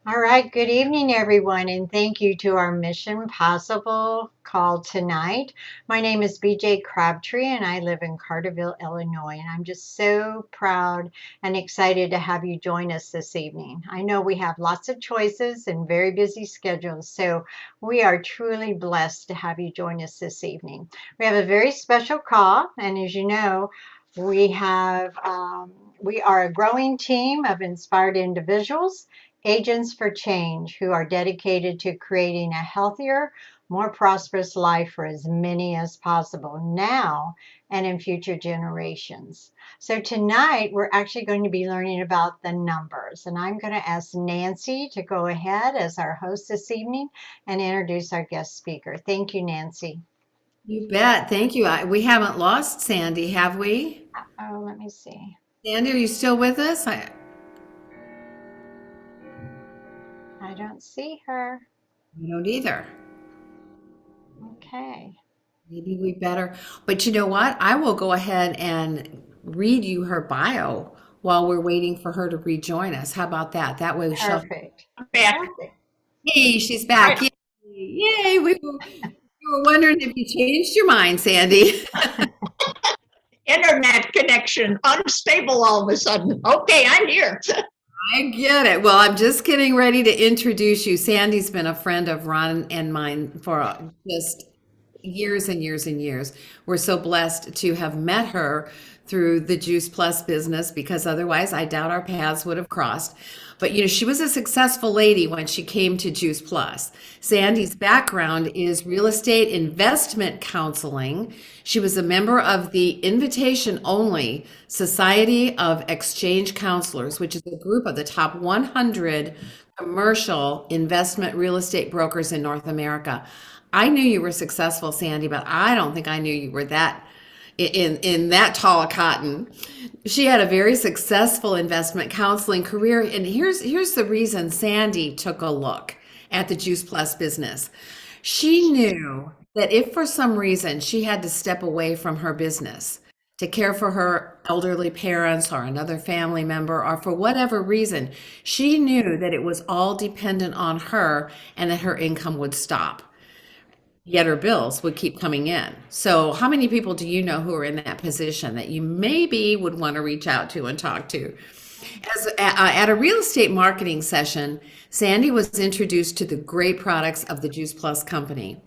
All right, good evening, everyone, and thank you to our Mission Possible call tonight. My name is BJ Crabtree, and I live in Carterville, Illinois, and I'm just so proud and excited to have you join us this evening. I know we have lots of choices and very busy schedules, so we are truly blessed to have you join us this evening. We have a very special call, and as you know, we have we are a growing team of inspired individuals, agents for change who are dedicated to creating a healthier, more prosperous life for as many as possible now and in future generations. So, tonight we're actually going to be learning about the numbers, and I'm going to ask Nancy to go ahead as our host this evening and introduce our guest speaker. Thank you, Nancy. You bet. Thank you. We haven't lost Sandy, have we? Oh, let me see. Sandy, are you still with us? I don't see her. I don't either. Okay. Maybe we better. But you know what? I will go ahead and read you her bio while we're waiting for her to rejoin us. How about that? That way she'll. Perfect. Back. Perfect. Hey, she's Right. back. Yay. Yay. We were wondering if you changed your mind, Sandy. Internet connection unstable all of a sudden. Okay, I'm here. I get it. Well, I'm just getting ready to introduce you. Sandy's been a friend of Ron and mine for just years and years and years. We're so blessed to have met her through the Juice Plus business because otherwise I doubt our paths would have crossed. But she was a successful lady when she came to Juice Plus. Sandy's background is real estate investment counseling. She was a member of the invitation only Society of Exchange Counselors, which is a group of the top 100 commercial investment real estate brokers in North America. I knew you were successful, Sandy, but I don't think I knew you were that in that tall of cotton. She had a very successful investment counseling career, and here's the reason Sandy took a look at the Juice Plus business. She knew that if for some reason she had to step away from her business to care for her elderly parents or another family member, or for whatever reason, she knew that it was all dependent on her and that her income would stop. Yet her bills would keep coming in. So, how many people do you know who are in that position that you maybe would want to reach out to and talk to? At a real estate marketing session, Sandy was introduced to the great products of the Juice Plus company.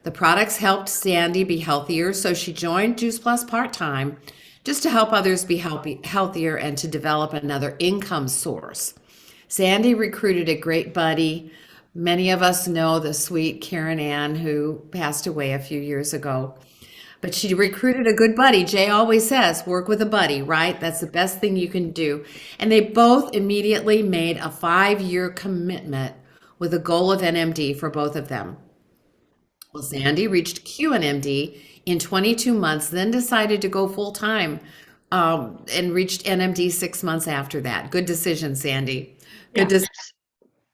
The products helped Sandy be healthier, so she joined Juice Plus part time just to help others be healthier and to develop another income source. Sandy recruited a great buddy. Many of us know the sweet Karen Ann who passed away a few years ago. But she recruited a good buddy. Jay always says, work with a buddy, right? That's the best thing you can do. And they both immediately made a 5-year commitment with a goal of NMD for both of them. Well, Sandy reached QNMD in 22 months, then decided to go full time and reached NMD 6 months after that. Good decision, Sandy. Good Yeah. decision.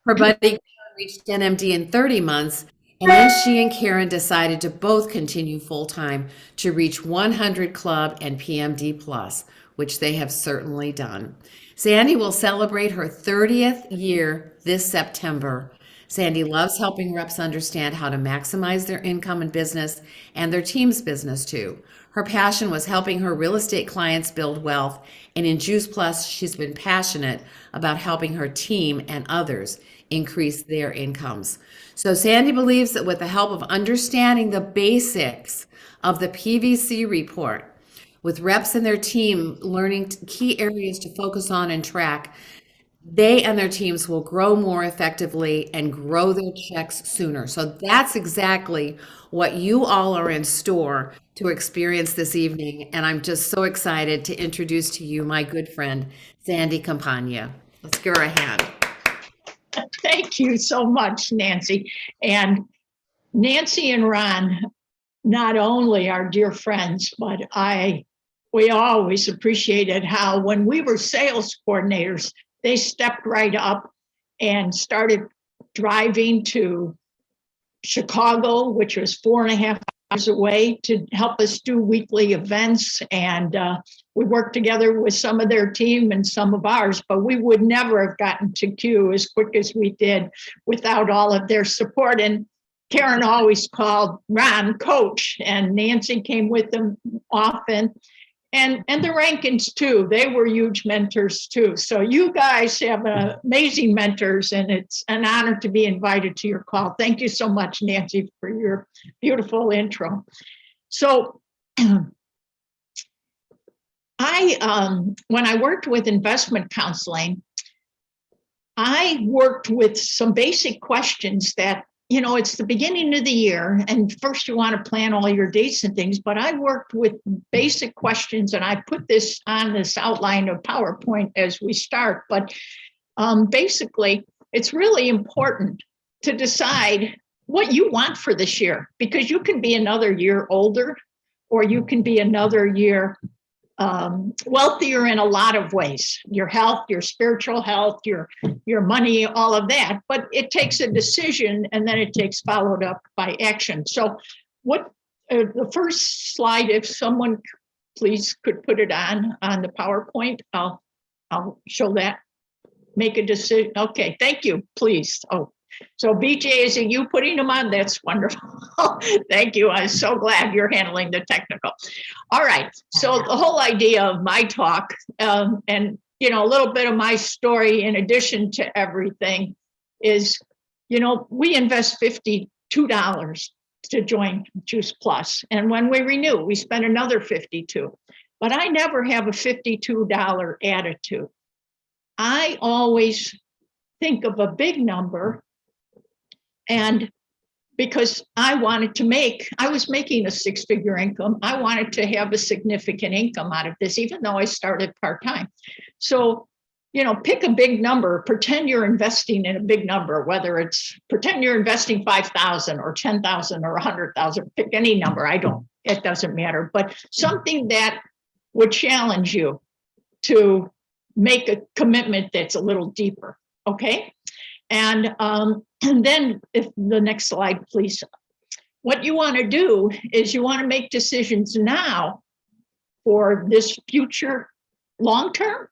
Her buddy reached NMD in 30 months, and then she and Karen decided to both continue full time to reach 100 Club and PMD Plus, which they have certainly done. Sandy will celebrate her 30th year this September. Sandy loves helping reps understand how to maximize their income and business and their team's business too. Her passion was helping her real estate clients build wealth, and in Juice Plus, she's been passionate about helping her team and others increase their incomes. So Sandy believes that with the help of understanding the basics of the PVC report, with reps and their team learning key areas to focus on and track, they and their teams will grow more effectively and grow their checks sooner. So that's exactly what you all are in store to experience this evening. And I'm just so excited to introduce to you my good friend, Sandy Campagna. Let's give her a hand. Thank you so much, Nancy. And Nancy and Ron not only are dear friends, but we always appreciated how when we were sales coordinators, they stepped right up and started driving to Chicago, which was 4.5 hours away, to help us do weekly events. And we worked together with some of their team and some of ours, but we would never have gotten to Q as quick as we did without all of their support. And Karen always called Ron coach, and Nancy came with them often. And the Rankins too, they were huge mentors too. So you guys have amazing mentors, and it's an honor to be invited to your call. Thank you so much, Nancy, for your beautiful intro. So when I worked with investment counseling, I worked with some basic questions that, it's the beginning of the year, and first you want to plan all your dates and things, but I worked with basic questions, and I put this on this outline of PowerPoint as we start. But basically, it's really important to decide what you want for this year, because you can be another year older, or you can be another year wealthier in a lot of ways, your health, your spiritual health, your money, all of that. But it takes a decision, and then it takes followed up by action. So what the first slide, if someone please could put it on the PowerPoint, I'll show that. Make a decision. Okay, thank you, please. Oh, so BJ, is it you putting them on? That's wonderful. Thank you. I'm so glad you're handling the technical. All right. So the whole idea of my talk, and a little bit of my story in addition to everything is, we invest $52 to join Juice Plus. And when we renew, we spend another $52. But I never have a $52 attitude. I always think of a big number. And because I was making a six-figure income, I wanted to have a significant income out of this, even though I started part-time. So, pick a big number, pretend you're investing in a big number, pretend you're investing 5,000 or 10,000 or 100,000, pick any number, it doesn't matter, but something that would challenge you to make a commitment that's a little deeper, okay? And then if the next slide, please. What you want to do is you want to make decisions now for this future long term,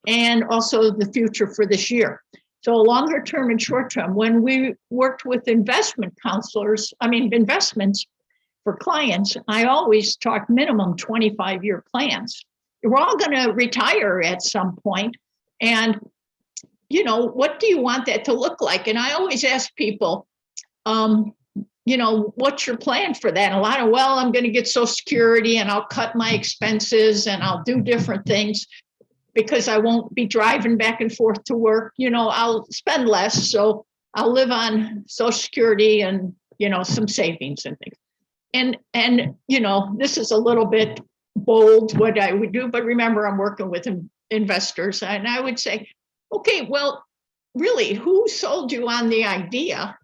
and also the future for this year. So longer term and short term. When we worked with investments for clients, I always talk minimum 25-year plans. We're all going to retire at some point, and what do you want that to look like? And I always ask people, what's your plan for that? And a lot of, I'm going to get Social Security, and I'll cut my expenses, and I'll do different things because I won't be driving back and forth to work. I'll spend less, so I'll live on Social Security and, some savings and things. And this is a little bit bold what I would do, but remember, I'm working with investors, and I would say, okay, well, really, who sold you on the idea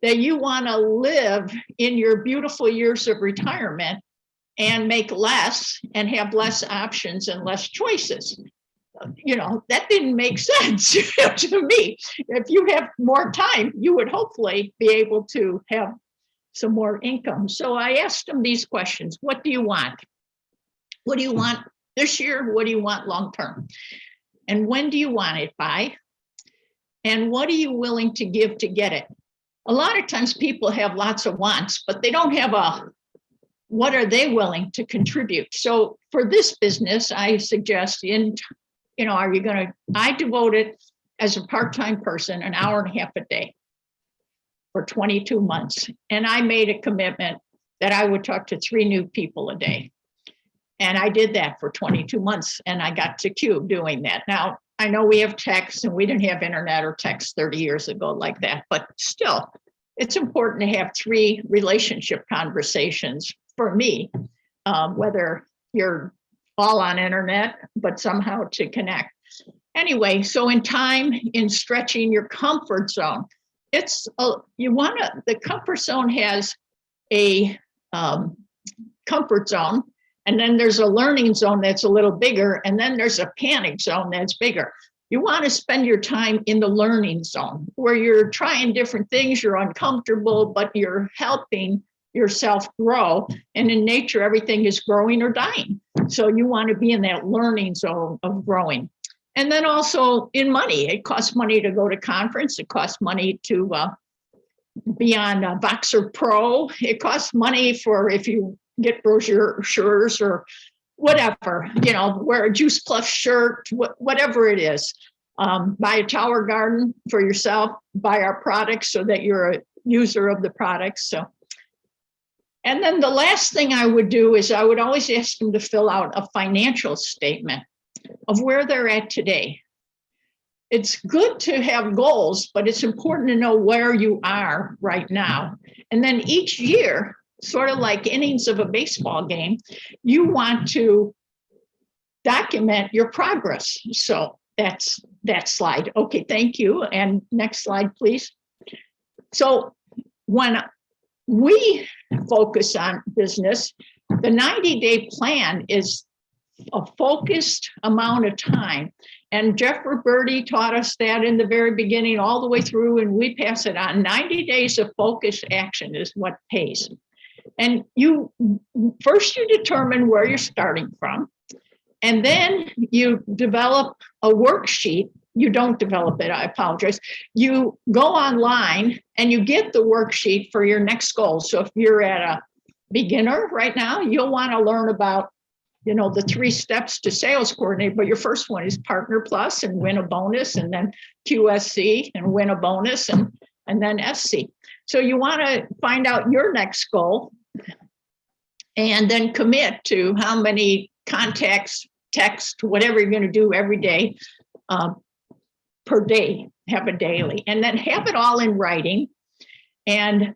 that you want to live in your beautiful years of retirement and make less and have less options and less choices? That didn't make sense to me. If you have more time, you would hopefully be able to have some more income. So I asked them these questions. What do you want? What do you want this year? What do you want long term? And when do you want it by? And what are you willing to give to get it? A lot of times people have lots of wants, but they don't have what are they willing to contribute? So for this business, I suggest I devote it as a part-time person, an hour and a half a day for 22 months. And I made a commitment that I would talk to 3 new people a day. And I did that for 22 months, and I got to Q doing that. Now, I know we have text, and we didn't have internet or text 30 years ago like that, but still, it's important to have 3 relationship conversations for me, whether you're all on internet, but somehow to connect. Anyway, so in time, in stretching your comfort zone, the comfort zone has a comfort zone. And then there's a learning zone that's a little bigger. And then there's a panic zone that's bigger. You want to spend your time in the learning zone where you're trying different things, you're uncomfortable, but you're helping yourself grow. And in nature, everything is growing or dying. So you want to be in that learning zone of growing. And then also in money, it costs money to go to conference. It costs money to be on Voxer Pro. It costs money for if you get brochures or whatever, wear a Juice Plus shirt, whatever it is. Buy a tower garden for yourself, buy our products so that you're a user of the products. So, and then the last thing I would do is I would always ask them to fill out a financial statement of where they're at today. It's good to have goals, but it's important to know where you are right now. And then each year, sort of like innings of a baseball game, you want to document your progress. So that's that slide. Okay, thank you. And next slide, please. So when we focus on business, the 90-day plan is a focused amount of time. And Jeff Roberti taught us that in the very beginning, all the way through, and we pass it on. 90 days of focused action is what pays. And you determine where you're starting from, and then you develop a worksheet. You don't develop it, I apologize. You go online and you get the worksheet for your next goal. So if you're at a beginner right now, you'll want to learn about the 3 steps to sales coordinator, but your first one is Partner Plus and win a bonus, and then QSC and win a bonus, and then SC. So you want to find out your next goal and then commit to how many contacts, text, whatever you're going to do every day per day, have a daily, and then have it all in writing and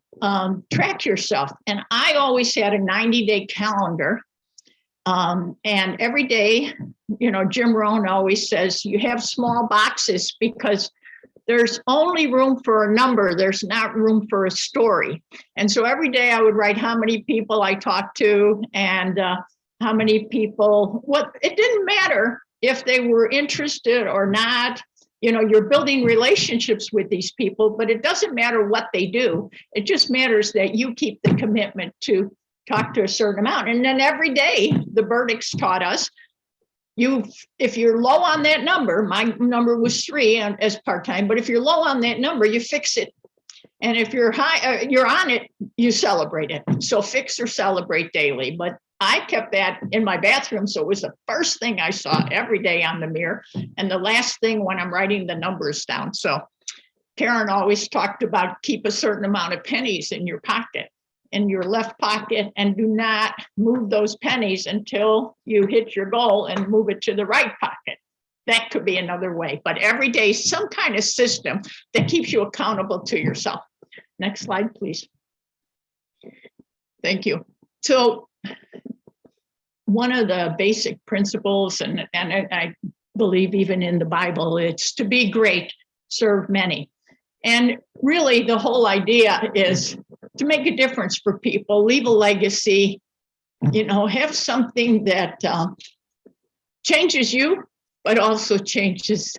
track yourself. And I always had a 90-day calendar. And every day, Jim Rohn always says you have small boxes because there's only room for a number. There's not room for a story. And so every day I would write how many people I talked to and how many people, it didn't matter if they were interested or not. You're building relationships with these people, but it doesn't matter what they do. It just matters that you keep the commitment to talk to a certain amount. And then every day, the Burdicks taught us, if you're low on that number, my number was 3 as part-time, but if you're low on that number, you fix it. And if you're high, you're on it, you celebrate it. So fix or celebrate daily. But I kept that in my bathroom. So it was the first thing I saw every day on the mirror and the last thing when I'm writing the numbers down. So Karen always talked about keep a certain amount of pennies in your pocket, in your left pocket, and do not move those pennies until you hit your goal and move it to the right pocket. That could be another way, but every day, some kind of system that keeps you accountable to yourself. Next slide, please. Thank you. So one of the basic principles, and I believe even in the Bible, it's to be great, serve many. And really the whole idea is to make a difference for people, leave a legacy, have something that changes you, but also changes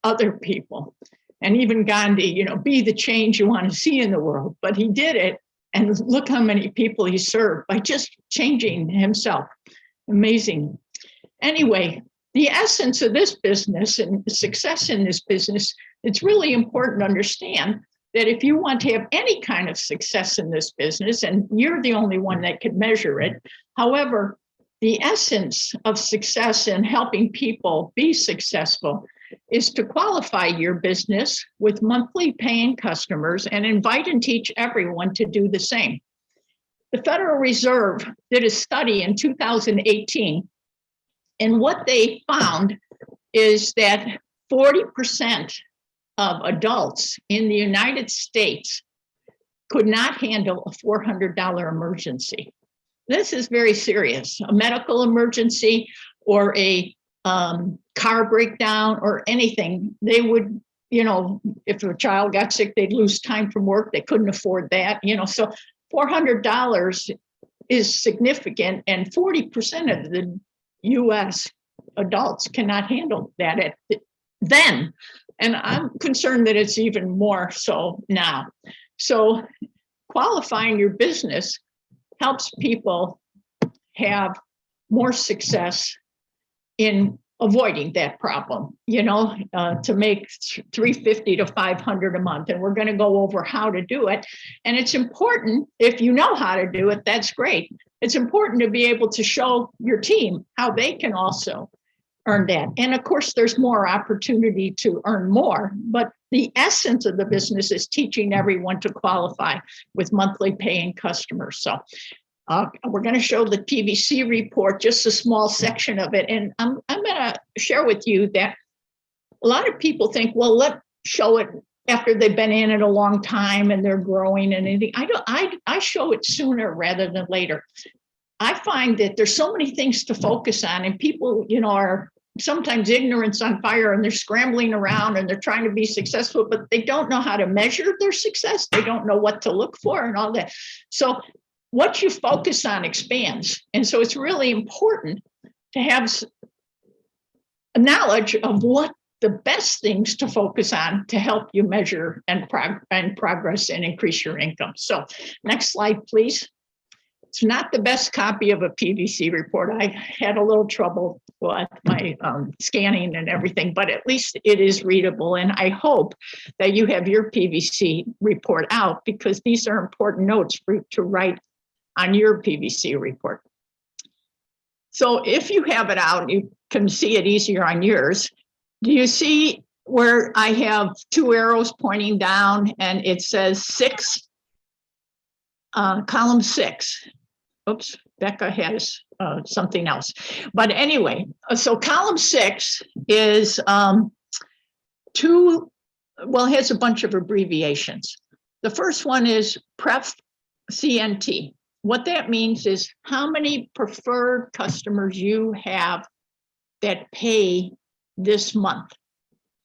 other people. And even Gandhi, be the change you want to see in the world, but he did it. And look how many people he served by just changing himself. Amazing. Anyway, the essence of this business and success in this business, it's really important to understand that if you want to have any kind of success in this business, and you're the only one that can measure it, however, the essence of success in helping people be successful is to qualify your business with monthly paying customers and invite and teach everyone to do the same. The Federal Reserve did a study in 2018, and what they found is that 40% of adults in the United States could not handle a $400 emergency. This is very serious. A medical emergency or a car breakdown or anything, they would, if a child got sick, they'd lose time from work. They couldn't afford that, so $400 is significant, and 40% of the US adults cannot handle that then. And I'm concerned that it's even more so now. So qualifying your business helps people have more success in avoiding that problem, to make 350 to 500 a month. And we're going to go over how to do it. And it's important, if you know how to do it, that's great. It's important to be able to show your team how they can also earn that. And of course, there's more opportunity to earn more, but the essence of the business is teaching everyone to qualify with monthly paying customers. So we're going to show the PVC report, just a small section of it. And I'm going to share with you that a lot of people think, well, let's show it after they've been in it a long time and they're growing and anything. I show it sooner rather than later. I find that there's so many things to focus on, and people, are sometimes ignorance on fire, and they're scrambling around and they're trying to be successful, but they don't know how to measure their success. They don't know what to look for and all that. So what you focus on expands. And so it's really important to have a knowledge of what the best things to focus on to help you measure and progress and increase your income. So next slide, please. It's not the best copy of a PVC report. I had a little trouble with my scanning and everything, but at least it is readable. And I hope that you have your PVC report out, because these are important notes for you to write on your PVC report. So if you have it out, you can see it easier on yours. Do you see where I have two arrows pointing down and it says 6, column 6? Oops, Becca has something else. But anyway, so column 6 is has a bunch of abbreviations. The first one is PREF CNT. What that means is how many preferred customers you have that pay this month,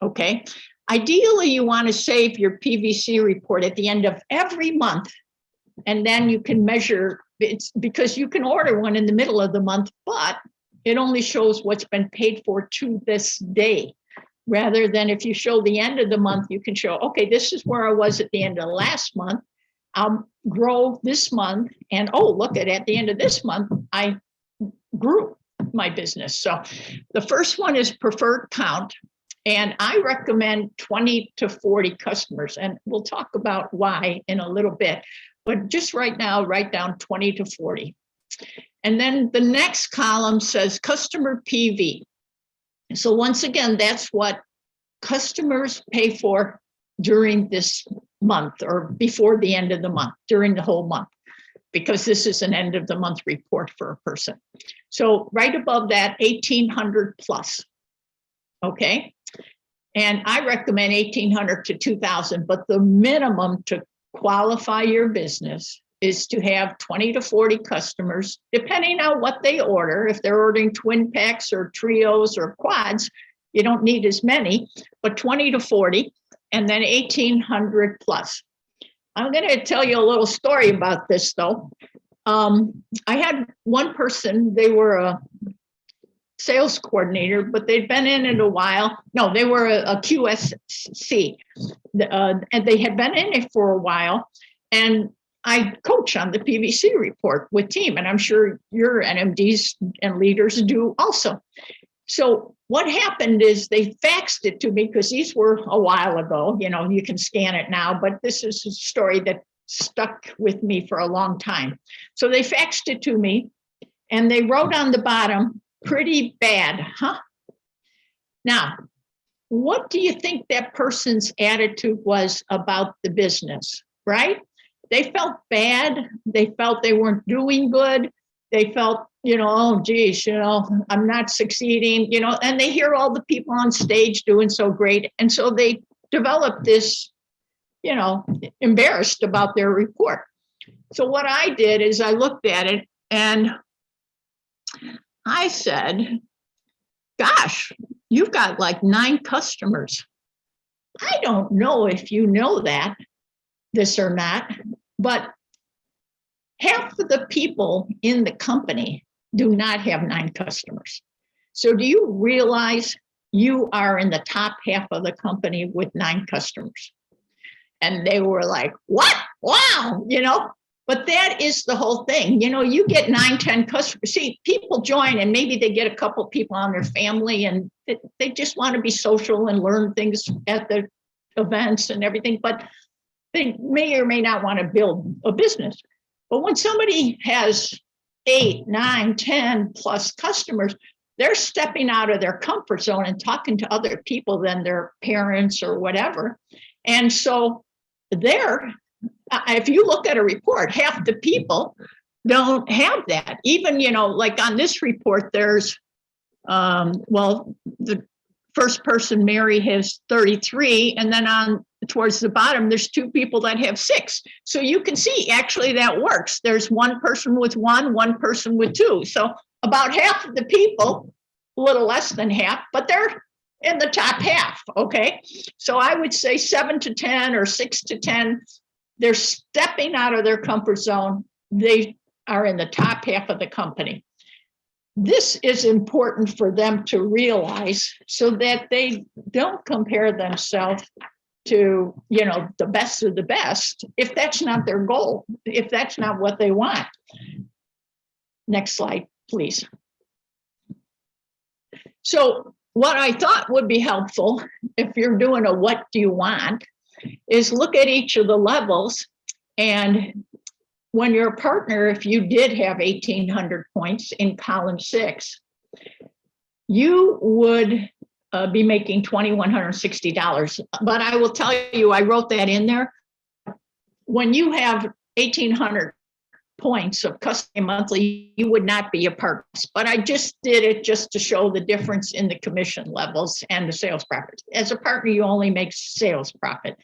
okay? Ideally, you want to save your PVC report at the end of every month, and then you can measure. It's because you can order one in the middle of the month, but it only shows what's been paid for to this day. Rather than if you show the end of the month, you can show, okay, this is where I was at the end of last month. I'll grow this month, and look at the end of this month, I grew my business. So the first one is preferred count, and I recommend 20 to 40 customers, and we'll talk about why in a little bit. But just right now, write down 20 to 40. And then the next column says customer PV. So once again, that's what customers pay for during this month or before the end of the month, during the whole month, because this is an end of the month report for a person. So right above that, 1,800 plus, okay? And I recommend 1,800 to 2,000, but the minimum to qualify your business is to have 20 to 40 customers, depending on what they order. If they're ordering twin packs or trios or quads, you don't need as many, but 20 to 40, and then 1,800 plus. I'm going to tell you a little story about this, though. I had one person, they were a sales coordinator, but they'd been in it a while. No, they were a QSC, and they had been in it for a while. And I coach on the PVC report with team, and I'm sure your NMDs and leaders do also. So what happened is they faxed it to me, because these were a while ago. You can scan it now, but this is a story that stuck with me for a long time. So they faxed it to me, and they wrote on the bottom, pretty bad, huh? Now, what do you think that person's attitude was about the business, right? They felt bad. They felt they weren't doing good. They felt, oh, geez, I'm not succeeding, and they hear all the people on stage doing so great. And so they developed this, embarrassed about their report. So what I did is I looked at it and I said, gosh, you've got like 9 customers. I don't know if you know this or not, but half of the people in the company do not have 9 customers. So do you realize you are in the top half of the company with 9 customers? And they were like, what? Wow, But that is the whole thing. You know, you get 9, 10 customers. See, people join and maybe they get a couple of people on their family and they just want to be social and learn things at the events and everything, but they may or may not want to build a business. But when somebody has 8, 9, 10 plus customers, they're stepping out of their comfort zone and talking to other people than their parents or whatever. And so they're, if you look at a report, half the people don't have that. Even, you know, like on this report, there's, well, the first person, Mary, has 33, and then on towards the bottom, there's 2 people that have 6. So you can see actually that works. There's one person with 1, one person with 2. So about half of the people, a little less than half, but they're in the top half, okay? So I would say 7 to 10 or 6 to 10, they're stepping out of their comfort zone. They are in the top half of the company. This is important for them to realize so that they don't compare themselves to, you know, the best of the best, if that's not their goal, if that's not what they want. Next slide, please. So what I thought would be helpful, if you're doing a what do you want, is look at each of the levels. And when you're a partner, if you did have 1,800 points in column 6, you would be making $2,160. But I will tell you, I wrote that in there. When you have 1,800 points of custom monthly, you would not be a partner. But I just did it just to show the difference in the commission levels and the sales profits. As a partner, you only make sales profit.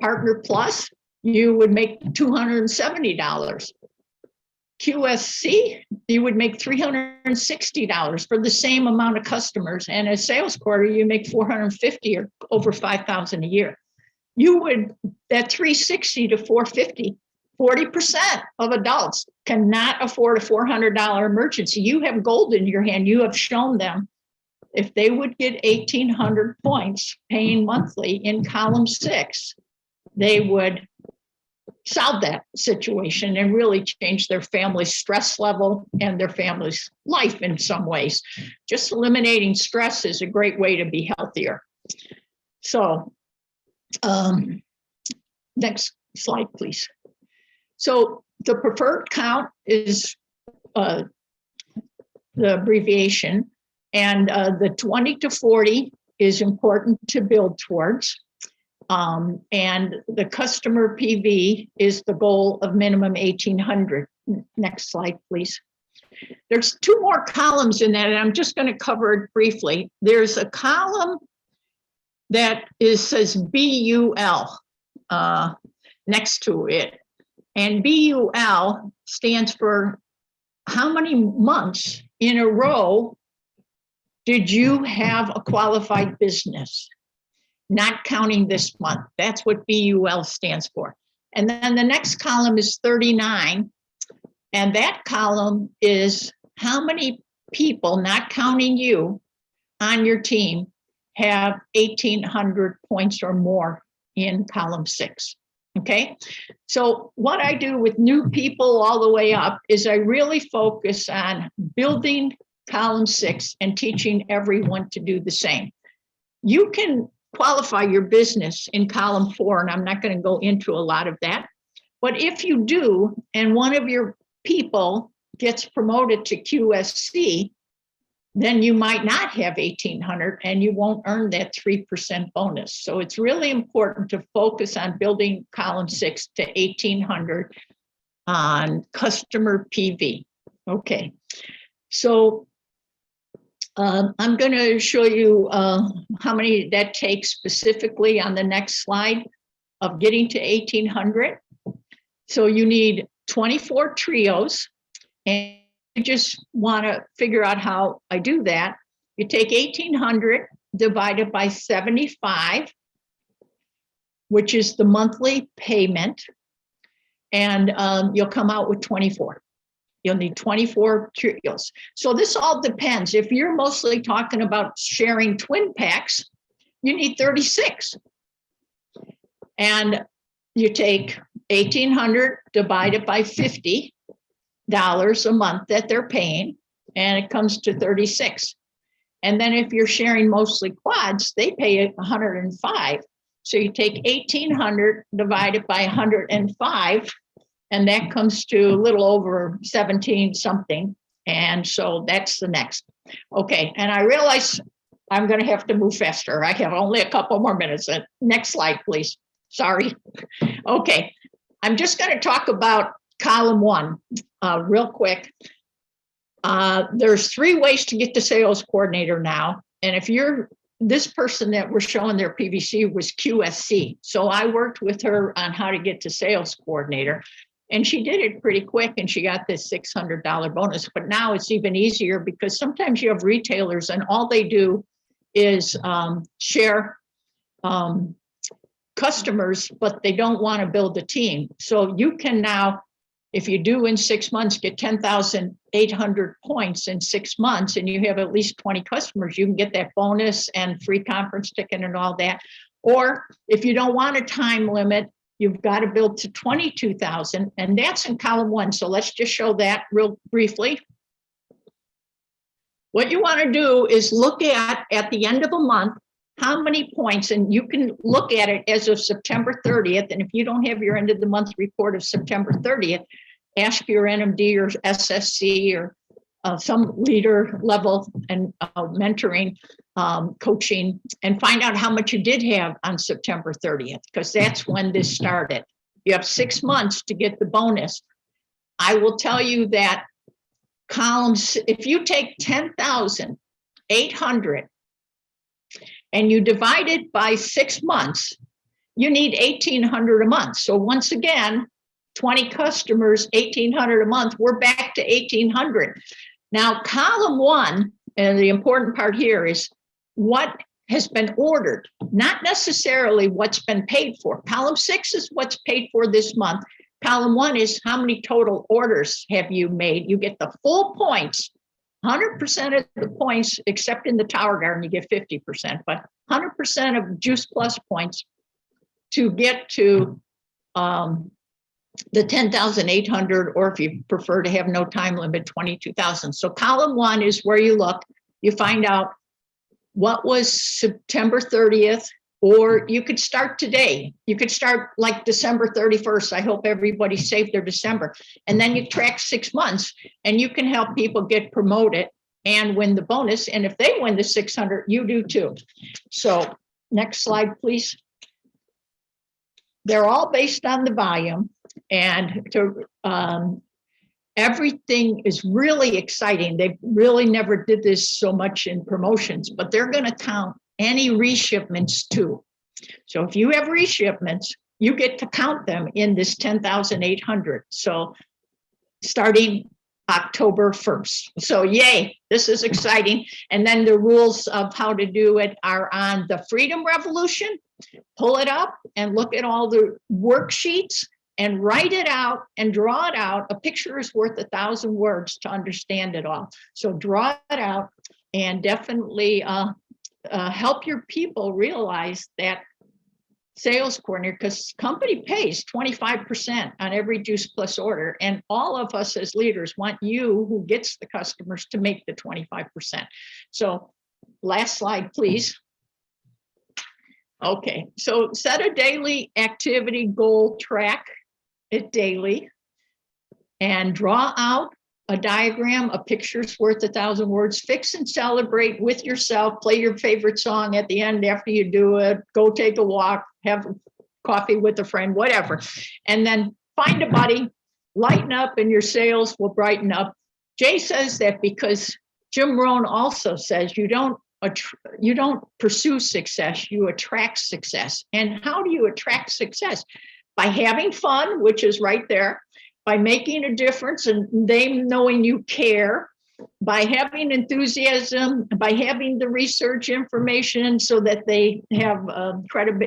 Partner plus, you would make $270. QSC, you would make $360 for the same amount of customers. And as sales quarter, you make $450 or over $5,000 a year. You would, that $360 to $450, 40% of adults cannot afford a $400 emergency. You have gold in your hand. You have shown them if they would get 1,800 points paying monthly in column 6, they would solve that situation and really change their family's stress level and their family's life in some ways. Just eliminating stress is a great way to be healthier. So next slide, please. So the preferred count is the abbreviation, and the 20 to 40 is important to build towards. And the customer PV is the goal of minimum 1,800. Next slide, please. There's 2 more columns in that, and I'm just going to cover it briefly. There's a column that says BUL next to it. And BUL stands for how many months in a row did you have a qualified business? Not counting this month. That's what BUL stands for. And then the next column is 39. And that column is how many people, not counting you, on your team have 1,800 points or more in column 6. Okay. So what I do with new people all the way up is I really focus on building column 6 and teaching everyone to do the same. You can qualify your business in column 4, and I'm not going to go into a lot of that. But if you do, and one of your people gets promoted to QSC, then you might not have 1,800 and you won't earn that 3% bonus. So it's really important to focus on building column 6 to 1,800 on customer PV. Okay, so I'm going to show you how many that takes specifically on the next slide of getting to 1,800. So you need 24 trios, and you just want to figure out how I do that. You take 1,800 divided by 75, which is the monthly payment, and you'll come out with 24. You'll need 24 trios. So this all depends. If you're mostly talking about sharing twin packs, you need 36. And you take $1,800 divided by $50 a month that they're paying, and it comes to 36. And then if you're sharing mostly quads, they pay 105. So you take 1,800 divided by 105, and that comes to a little over 17 something. And so that's the next. Okay, and I realize I'm going to have to move faster. I have only a couple more minutes. Next slide, please. Sorry. Okay, I'm just going to talk about column 1 real quick. There's 3 ways to get to sales coordinator now. And if you're this person that we're showing their PVC was QSC. So I worked with her on how to get to sales coordinator. And she did it pretty quick, and she got this $600 bonus. But now it's even easier because sometimes you have retailers and all they do is share customers, but they don't want to build a team. So you can now, if you do in 6 months, get 10,800 points in 6 months, and you have at least 20 customers, you can get that bonus and free conference ticket and all that. Or if you don't want a time limit, you've got to build to 22,000, and that's in column 1. So let's just show that real briefly. What you want to do is look at the end of a month, how many points, and you can look at it as of September 30th. And if you don't have your end of the month report of September 30th, ask your NMD or SSC or some leader level and mentoring, coaching, and find out how much you did have on September 30th, because that's when this started. You have 6 months to get the bonus. I will tell you that columns, if you take 10,800 and you divide it by 6 months, you need 1,800 a month. So once again, 20 customers, 1,800 a month, we're back to 1,800. Now, column 1, and the important part here is what has been ordered, not necessarily what's been paid for. Column 6 is what's paid for this month. Column 1 is how many total orders have you made. You get the full points, 100% of the points, except in the Tower Garden, you get 50%, but 100% of Juice Plus points to get to the 10,800, or if you prefer to have no time limit, 22,000. So column 1 is where you look, you find out what was September 30th, or you could start today. You could start like December 31st. I hope everybody saved their December. And then you track 6 months, and you can help people get promoted and win the bonus. And if they win the 600, you do too. So next slide, please. They're all based on the volume, and everything is really exciting. They really never did this so much in promotions, but they're going to count any reshipments too. So if you have reshipments, you get to count them in this 10,800. So starting October 1st. So yay, this is exciting. And then the rules of how to do it are on the Freedom Revolution. Pull it up and look at all the worksheets and write it out and draw it out. A picture is worth 1,000 words to understand it all. So draw it out and definitely help your people realize that sales coordinator, because company pays 25% on every Juice Plus order, and all of us as leaders want you who gets the customers to make the 25%. So last slide, please. Okay, so set a daily activity goal, track it daily, and draw out a diagram. A picture's worth 1,000 words. Fix and celebrate with yourself. Play your favorite song at the end after you do it. Go take a walk, have coffee with a friend, whatever. And then find a buddy, lighten up, and your sales will brighten up. Jay says that because Jim Rohn also says you don't pursue success, you attract success. And how do you attract success? By having fun, which is right there, by making a difference and them knowing you care, by having enthusiasm, by having the research information so that they have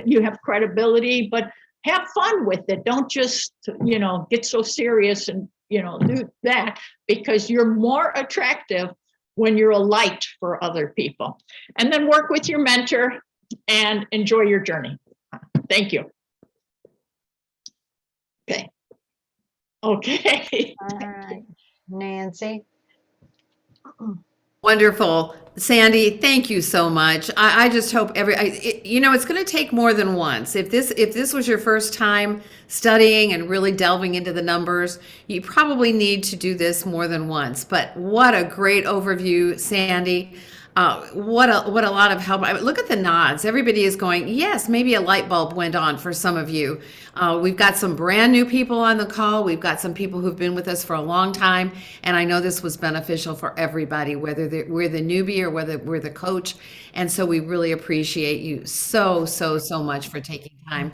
you have credibility, but have fun with it. Don't just, get so serious and, do that, because you're more attractive when you're a light for other people. And then work with your mentor and enjoy your journey. Thank you. Okay. All right. Nancy? Wonderful. Sandy, thank you so much. I just hope it's going to take more than once. If this was your first time studying and really delving into the numbers, you probably need to do this more than once. But what a great overview, Sandy. What a lot of help. Look at the nods. Everybody is going, yes, maybe a light bulb went on for some of you. We've got some brand new people on the call. We've got some people who've been with us for a long time. And I know this was beneficial for everybody, whether we're the newbie or whether we're the coach. And so we really appreciate you so much for taking time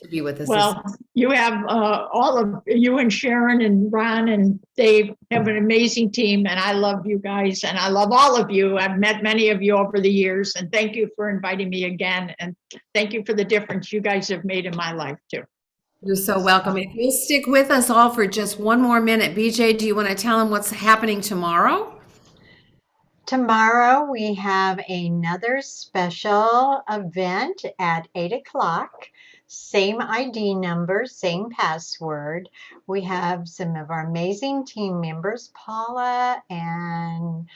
to be with us. Well, you have all of you and Sharon and Ron and Dave have an amazing team, and I love you guys, and I love all of you. I've met many of you over the years, and thank you for inviting me again, and thank you for the difference you guys have made in my life too. You're so welcome. If you'll stick with us all for just one more minute, BJ, do you want to tell them what's happening tomorrow? Tomorrow we have another special event at 8 o'clock. Same ID number, same password. We have some of our amazing team members, Paula and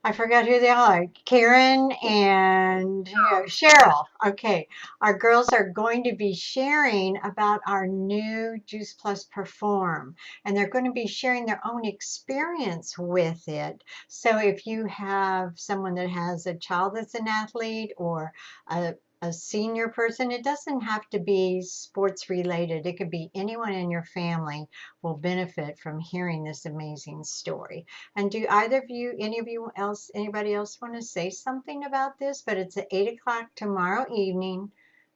I forgot who they are. Karen and Cheryl. Okay. Our girls are going to be sharing about our new Juice Plus Perform, and they're going to be sharing their own experience with it. So if you have someone that has a child that's an athlete or a senior person, it doesn't have to be sports related. It could be anyone in your family will benefit from hearing this amazing story. And do either of you, anybody else want to say something about this? But it's at 8 o'clock tomorrow evening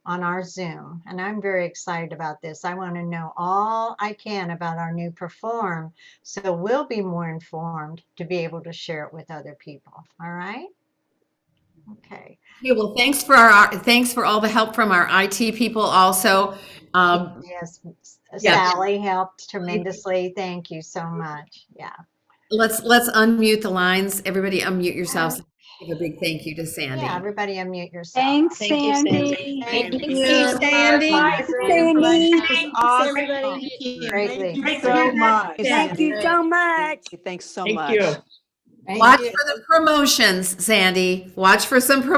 on our Zoom. And I'm very excited about this. I want to know all I can about our new Perform, so we'll be more informed to be able to share it with other people. All right? Okay. Okay, well, thanks for all the help from our IT people also. Yes, Yeah, Sally helped tremendously. Thank you so much. Yeah. let's unmute the lines. Everybody unmute Uh, yourselves. Give a big thank you to yeah, Sandy. everybody unmute yourself. Thanks, Thank you, Sandy. Sandy. Thank Thank you. you, Bye, Sandy. Thanks, everyone. Sandy. This is Thanks, awesome. everybody. Greatly. Thank you so much. Thank you so much. Thanks so Thank you. much. Thank Watch you. for the promotions, Sandy. Watch for some promotions.